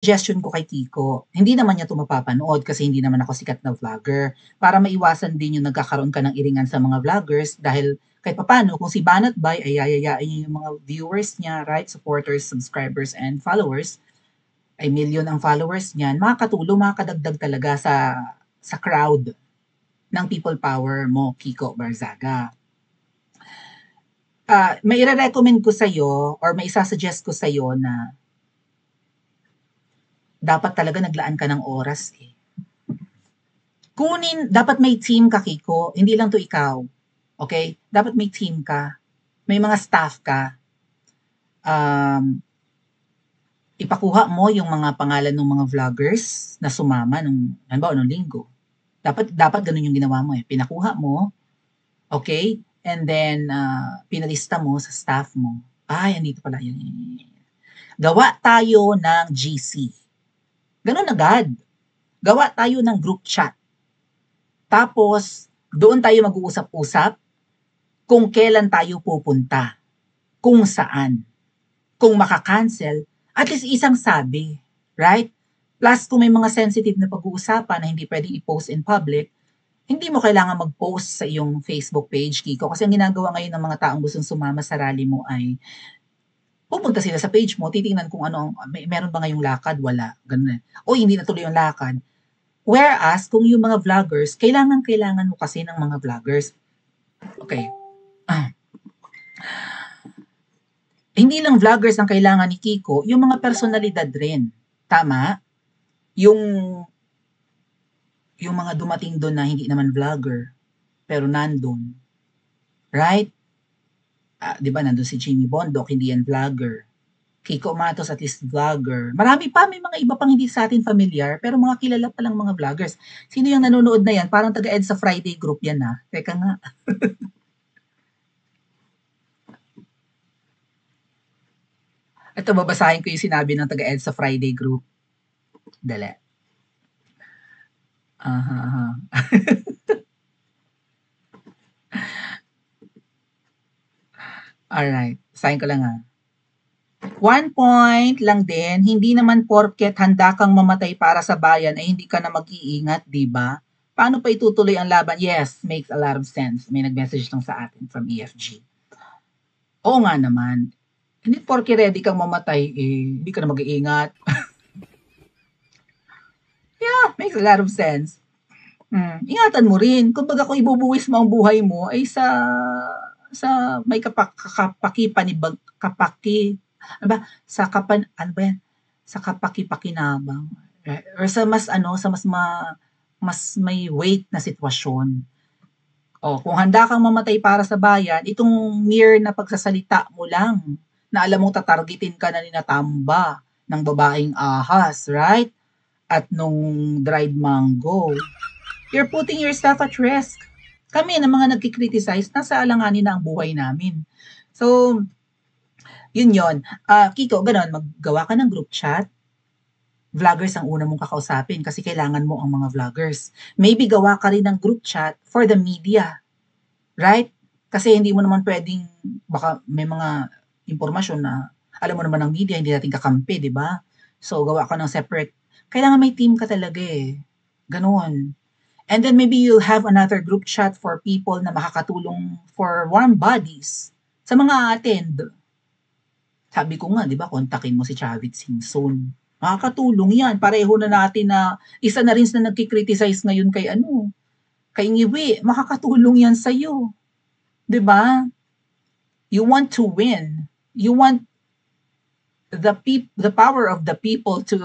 suggestion ko kay Kiko, hindi naman niya 'to mapapanood kasi hindi naman ako sikat na vlogger. Para maiwasan din yung nagkakaroon ka ng iringan sa mga vloggers dahil kahit papaano kung si Banat Bay ay yayayain niya yung mga viewers niya, right, supporters, subscribers, and followers, ay million ang followers niyan, makakatulong, makakadagdag talaga sa crowd ng people power mo, Kiko Barzaga. May ire-recommend ko sa'yo or may isa-suggest ko sa'yo na dapat talaga naglaan ka ng oras eh. Dapat may team ka, Kiko. Hindi lang to ikaw. Okay? Dapat may team ka. May mga staff ka. Ipakuha mo yung mga pangalan ng mga vloggers na sumama nung linggo. Dapat ganun yung ginawa mo eh. Pinakuha mo, okay? And then, pinalista mo sa staff mo. Ay, andito pala yun. Gawa tayo ng GC. Ganun agad. Gawa tayo ng group chat. Tapos, doon tayo mag-uusap-usap kung kailan tayo pupunta, kung saan, kung makakancel, at least isang sabi, right? Plus, kung may mga sensitive na pag-uusapan na hindi pwedeng i-post in public, hindi mo kailangan mag-post sa iyong Facebook page, Kiko. Kasi ang ginagawa ngayon ng mga taong gustong sumama sa rally mo ay pupunta sila sa page mo, titingnan kung ano, meron ba ngayong lakad, wala, ganun. O hindi natuloy yung lakad. Whereas, kung yung mga vloggers, kailangan mo kasi ng mga vloggers. Okay. Hindi lang vloggers ang kailangan ni Kiko, yung mga personalidad rin. Tama? Yung mga dumating doon na hindi naman vlogger, pero nandun. Right? Di ba, nandun si Jimmy Bondok, hindi yan vlogger. Kiko Matos, at least vlogger. Marami pa, may mga iba pang hindi sa atin familiar, pero mga kilala pa lang mga vloggers. Sino yung nanonood na yan? Parang taga-Ed sa Friday group yan ha. Teka nga. Ito, babasahin ko yung sinabi ng taga-Ed sa Friday group. Dali. Alright. Sign ko lang ha. 1 point lang din, hindi naman porket handa kang mamatay para sa bayan ay hindi ka na mag-iingat, di ba? Paano pa itutuloy ang laban? Yes, makes a lot of sense. May nag-message lang sa atin from EFG. Oo nga naman. Hindi porke ready kang mamatay, eh, hindi ka na mag-iingat. Yeah, makes a lot of sense. Ingatan mo rin. Kumbaga kung ibubuwis mo ang buhay mo ay sa may sa kapaki-pakinabang or sa mas may weight na sitwasyon. Kung handa kang mamatay para sa bayan, itong mere na pagsasalita mo lang na alam mong tatargetin ka na ni Natamba ng babaeng ahas, right? At nung dried mango. You're putting yourself at risk. Kami na mga nagkikriticize, nasa alanganin na ang buhay namin. So, yun. Kiko, ganun, maggawa ka ng group chat. Vloggers ang una mong kakausapin kasi kailangan mo ang mga vloggers. Maybe gawa ka rin ng group chat for the media. Right? Kasi hindi mo naman pwedeng, baka may mga impormasyon na alam mo naman ng media, hindi natin kakampi, di ba? So, gawa ka ng separate. Kailangan may team ka talaga eh. Ganun. And then maybe you'll have another group chat for people na makakatulong for warm bodies sa mga attend. Sabi ko nga, di ba, kontakin mo si Chavit Singson. Makakatulong yan. Pareho na natin na isa na rin na nagkikriticize ngayon kay Ngiwi. Makakatulong yan sa'yo. Di ba? You want to win. You want the power of the people to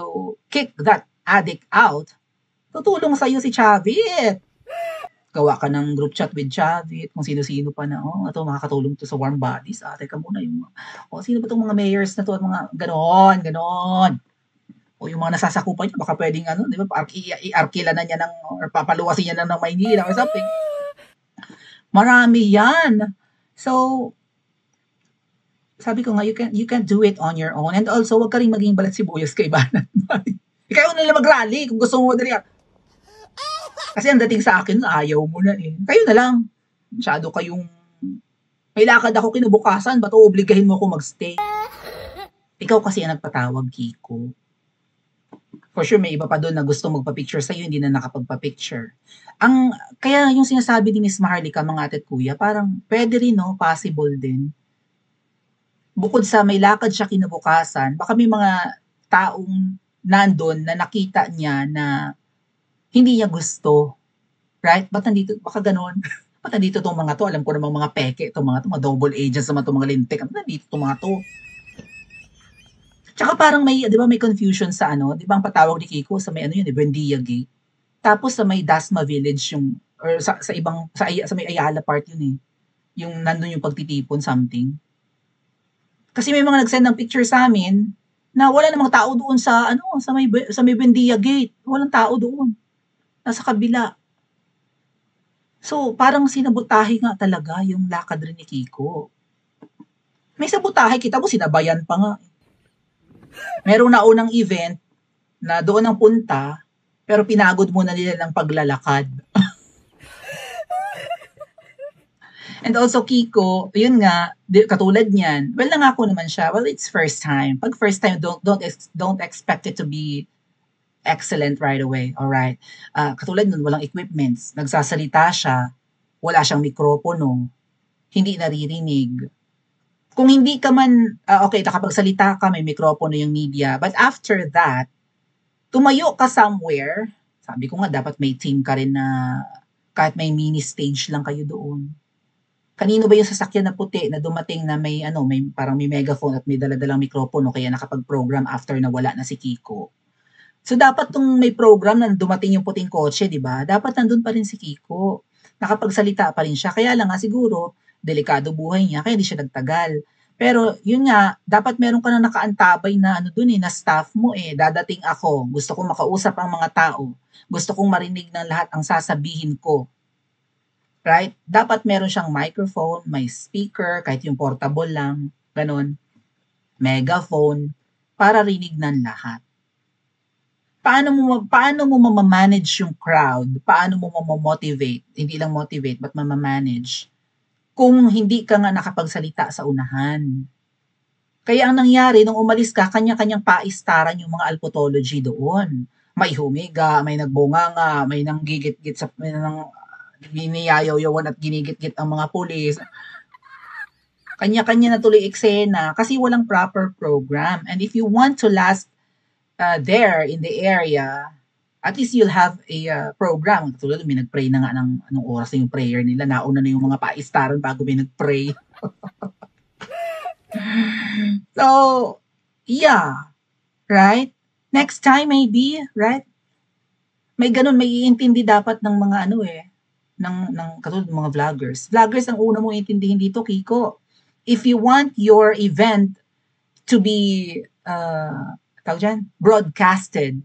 kick that addict out. Tutulong sa'yo si Chavit. Gawa ka ng group chat with Chavit, kung sino-sino pa na, ito makakatulong to sa warm bodies. Teka muna, sino ba itong mga mayors na to at mga ganon. O yung mga nasasakupan niya, baka pwedeng di ba, i-arkila na niya or papaluwasin niya ng Maynila or something. Marami yan. So, sabi ko nga, you can do it on your own. And also, wag ka rin maging balat sibuyas kay Banat. Ikaw na lang mag-rally kung gusto mo dali. Kasi ang dating sa akin, ayaw mo na eh. Kayo na lang. Masyado kayong, may lakad ako kinabukasan, ba't obligahin mo ako magstay? Ikaw kasi ang nagpatawag, Kiko. For sure may iba pa do'n na gustong magpa-picture sa'yo, hindi na nakapagpa-picture. Kaya yung sinasabi ni Miss Maharlika, mga ate at kuya, parang puwede rin 'no, possible din. Bukod sa may lakad siya kinabukasan, baka may mga taong nandun na nakita niya na hindi niya gusto, right? Ba't nandito baka gano'n. Ba't nandito 'tong mga 'to, alam ko namang mga peke 'tong mga 'to, mga double agents naman 'tong mga lintik, ba't nandito 'tong mga 'to? Tsaka parang may 'di ba may confusion sa ano, 'di ba ang patawag ni Kiko sa may ano yun, eh, Buendia Gate. Tapos sa may Dasma Village yung or sa ibang sa may Ayala part yun, eh, yung nandun yung pagtitipon something. Kasi may mga nag-send ng picture sa'min na wala namang tao doon sa ano, sa may Buendia Gate, walang tao doon, nasa kabila. So, parang sinabotahe nga talaga yung lakad rin ni Kiko. May sabotahe, kita mo sinabayan pa nga. Merong naunang event na doon ang punta, pero pinagod muna nila ng paglalakad. And also Kiko, yun nga, katulad niyan, well nangako naman siya, well it's first time. Pag first time, don't expect it to be excellent right away, alright? Katulad nun, walang equipments, nagsasalita siya, wala siyang mikropono, hindi naririnig. Kung hindi ka man, okay, nakapagsalita ka, may mikropono yung media, but after that, tumayo ka somewhere, sabi ko nga, dapat may team ka rin na kahit may mini stage lang kayo doon. Kanino ba yung sasakyan na puti na dumating na may ano, may parang may megaphone at may dala-dalang mikropono kaya nakapag-program after na wala na si Kiko. So dapat tong may program na dumating yung puting kotse, 'di ba? Dapat nandun pa rin si Kiko. Nakapagsalita pa rin siya. Kaya lang nga siguro delikado buhay niya kaya hindi siya nagtagal. Pero yun nga, dapat meron ka na nakaantabay na ano dun eh, na staff mo eh. Dadating ako, gusto kong makausap ang mga tao. Gusto kong marinig ng lahat ang sasabihin ko. Right? Dapat meron siyang microphone, may speaker, kahit yung portable lang, ganun, megaphone, para rinig ng lahat. Paano mo mama-manage yung crowd? Paano mo mamo-motivate? Hindi lang motivate, but mama-manage kung hindi ka nga nakapagsalita sa unahan. Kaya ang nangyari, nung umalis ka, kanya-kanyang paistaran yung mga alpotology doon. May humiga, may nagbunganga, may nanggigit-git sa, may nang giniyayaw-yawan at ginigit-git ang mga pulis. Kanya-kanya na tuloy eksena kasi walang proper program. And if you want to last there in the area, at least you'll have a program. Tulad may nag-pray na nga ng anong oras na yung prayer nila. Nauna na yung mga paistaran bago may nag-pray. So, yeah. Right? Next time maybe, right? May ganun, may iintindi dapat ng mga ano eh, ng katulad ng mga vloggers. Vloggers ang una mong intindihin dito, Kiko. If you want your event to be tawag dyan, broadcasted,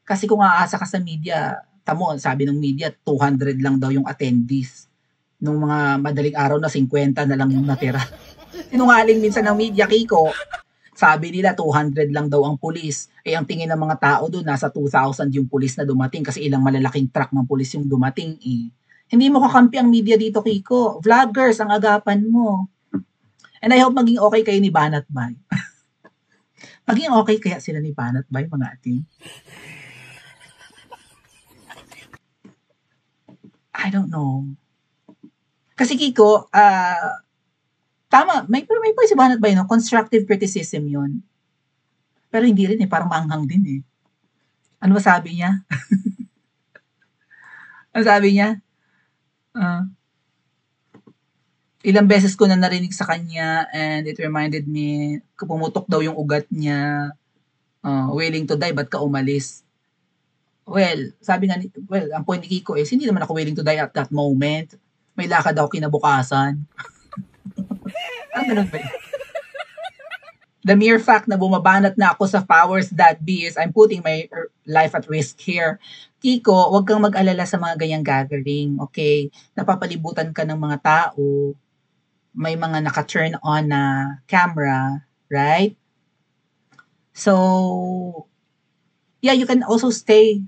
kasi kung aasa ka sa media, tamo, sabi ng media, 200 lang daw yung attendees. Nung mga madaling araw na 50 na lang yung natira. Sinungaling minsan ng media, Kiko. Sabi nila 200 lang daw ang pulis. Eh ang tingin ng mga tao doon, nasa 2,000 yung pulis na dumating kasi ilang malalaking truck ng pulis yung dumating eh. Hindi mo kakampi ang media dito, Kiko. Vloggers ang agapan mo. And I hope maging okay kayo ni Banat Bay. Maging okay kaya sila ni Banat Bay, mga ating? I don't know. Kasi Kiko, tama, may point si Banat Bay, no? Constructive criticism yun. Pero hindi rin eh, parang maanghang din eh. Ano ba sabi niya? Ano sabi niya? Ilang beses ko na narinig sa kanya and it reminded me, pumutok daw yung ugat niya, willing to die, ba't ka umalis? Well, sabi nga, ang point ni Kiko is, hindi naman ako willing to die at that moment. May lakad ako kinabukasan. Ang ganun ba yun? The mere fact na bumabanat na ako sa powers that be is I'm putting my life at risk here. Kiko, huwag kang mag-alala sa mga ganyang gathering, okay? Napapalibutan ka ng mga tao, may mga naka-turn on na camera, right? So, yeah, you can also stay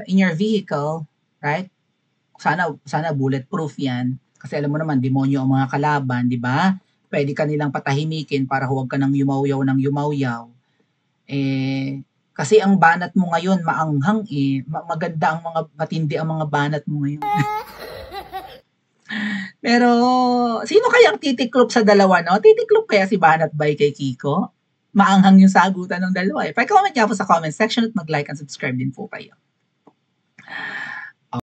in your vehicle, right? Sana bulletproof yan. Kasi alam mo naman, demonyo ang mga kalaban, di ba? Pwede ka nilang patahimikin para huwag ka nang yumaw-yaw. Eh, Kasi ang banat mo ngayon maanghang eh. Maganda ang matindi ang mga banat mo ngayon. Pero, sino kayang titiklop sa dalawa, no? Titiklop kaya si Banat Bay kay Kiko? Maanghang yung sagutan ng dalawa eh. Pa-comment nga po sa comment section at mag-like and subscribe din po kayo.